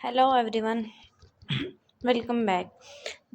Hello everyone, welcome back.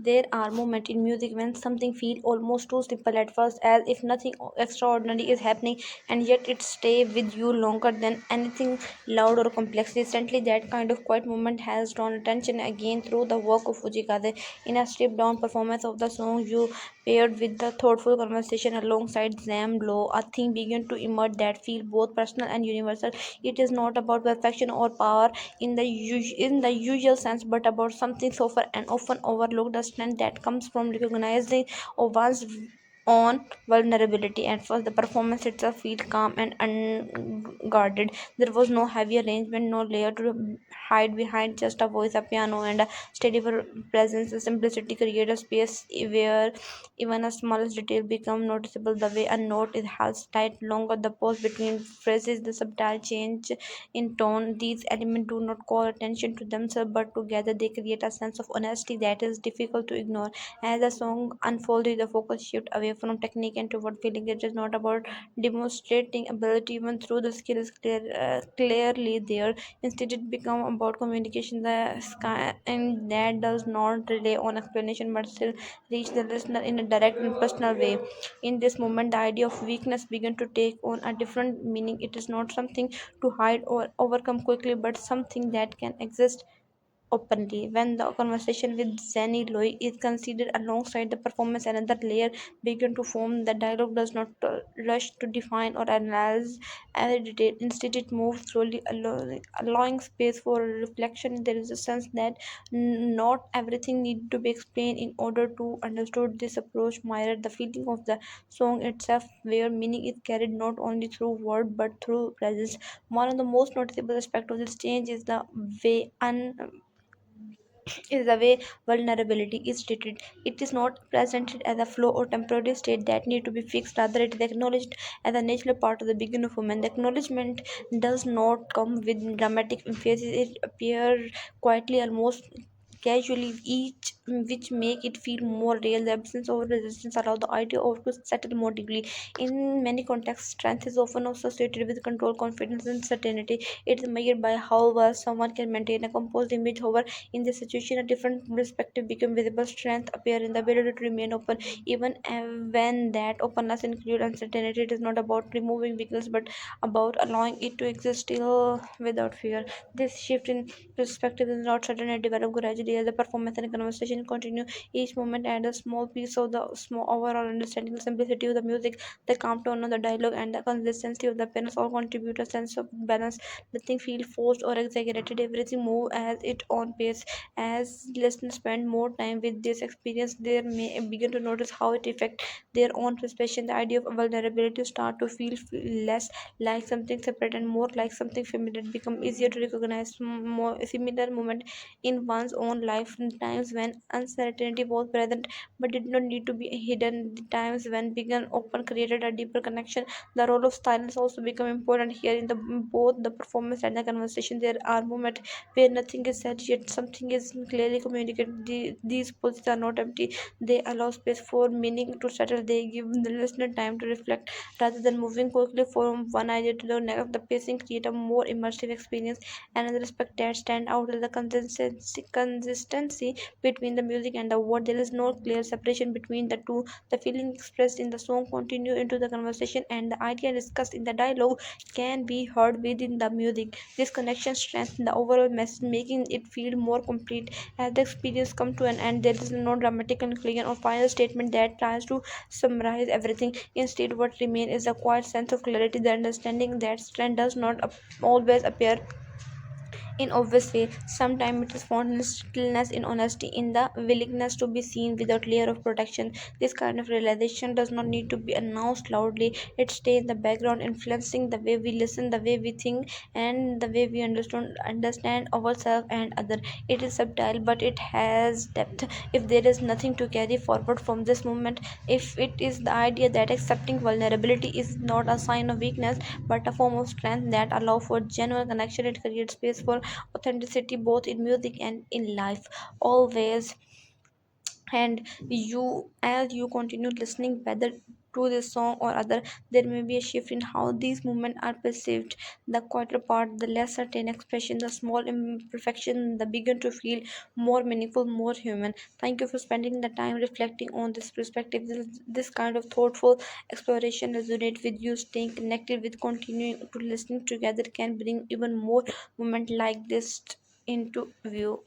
There are moments in music when something feels almost too simple at first, as if nothing extraordinary is happening, and yet it stays with you longer than anything loud or complex. Recently, that kind of quiet moment has drawn attention again through the work of Fujikaze. In a stripped down performance of the song, you paired with the thoughtful conversation alongside Zam Lowe, a theme began to emerge that feel both personal and universal. It is not about perfection or power in the usual sense, but about something softer and often overlooked, the strength that comes from recognizing one's own vulnerability. At first, the performance itself felt calm and unguarded. There was no heavy arrangement, no layer to hide behind, just a voice, a piano, and a steady presence. The simplicity created a space where even a smallest detail become noticeable. The way a note is held tight longer, the pause between phrases, the subtle change in tone. These elements do not call attention to themselves, but together they create a sense of honesty that is difficult to ignore. As the song unfolded, the focus shift away from technique and toward feeling. It is not about demonstrating ability, even through the skill is clearly there. Instead, it become about communication. The sky and that does not rely on explanation, but still reach the listener in a direct and personal way. In this moment, the idea of weakness began to take on a different meaning. It is not something to hide or overcome quickly, but something that can exist openly. When the conversation with Zane Loy is considered alongside the performance, another layer begin to form. The dialogue does not rush to define or analyze every detail. Instead, it moves slowly, allowing space for reflection. There is a sense that not everything needs to be explained in order to understood. This approach mirrored the feeling of the song itself, where meaning is carried not only through word but through presence. One of the most noticeable aspects of this change is the way is the way vulnerability is treated. It is not presented as a flaw or temporary state that need to be fixed. Rather, it is acknowledged as a natural part of the beginning of woman. The acknowledgement does not come with dramatic emphasis. It appears quietly, almost casually, each which make it feel more real. The absence of resistance allow the idea of to settle more deeply. In many contexts, strength is often associated with control, confidence, and certainty. It is measured by how well someone can maintain a composed image. However, in this situation, a different perspective become visible. Strength appear in the ability to remain open, even when that openness includes uncertainty. It is not about removing weakness, but about allowing it to exist still without fear. This shift in perspective is not sudden and develop gradually as the performance and conversation continue. Each moment adds a small piece of the small overall understanding. The simplicity of the music, the calm tone of the dialogue, and the consistency of the appearance all contribute a sense of balance. Nothing feels forced or exaggerated. Everything moves at its own pace. As listeners spend more time with this experience, they may begin to notice how it affects their own perception. The idea of vulnerability start to feel less like something separate and more like something familiar. It become easier to recognize more similar moment in one's own life. Times when uncertainty was present but did not need to be hidden. The times when began open created a deeper connection. The role of silence also become important here in the both the performance and the conversation. There are moments where nothing is said yet something is clearly communicated. These pauses are not empty, they allow space for meaning to settle. They give the listener time to reflect rather than moving quickly from one idea to the next. The pacing create a more immersive experience. Another aspect that stand out is the consistency between the music and the word. There is no clear separation between the two. The feeling expressed in the song continue into the conversation, and the idea discussed in the dialogue can be heard within the music. This connection strengthens the overall message, making it feel more complete. As the experience comes to an end, there is no dramatic conclusion or final statement that tries to summarize everything. Instead, what remains is a quiet sense of clarity, the understanding that strength does not always appear in obvious way. Sometimes it is found in stillness, in honesty, in the willingness to be seen without layer of protection. This kind of realization does not need to be announced loudly. It stays in the background, influencing the way we listen, the way we think, and the way we understand ourselves and others. It is subtle, but it has depth. If there is nothing to carry forward from this moment, if it is the idea that accepting vulnerability is not a sign of weakness but a form of strength that allow for genuine connection, it creates space for authenticity both in music and in life. Always. And you, as you continue listening, whether to this song or other, there may be a shift in how these movements are perceived. The quieter part, the less certain expression, the small imperfection, the begin to feel more meaningful, more human. Thank you for spending the time reflecting on this perspective. This kind of thoughtful exploration resonate with you. Staying connected with continuing to listening together can bring even more moment like this into view.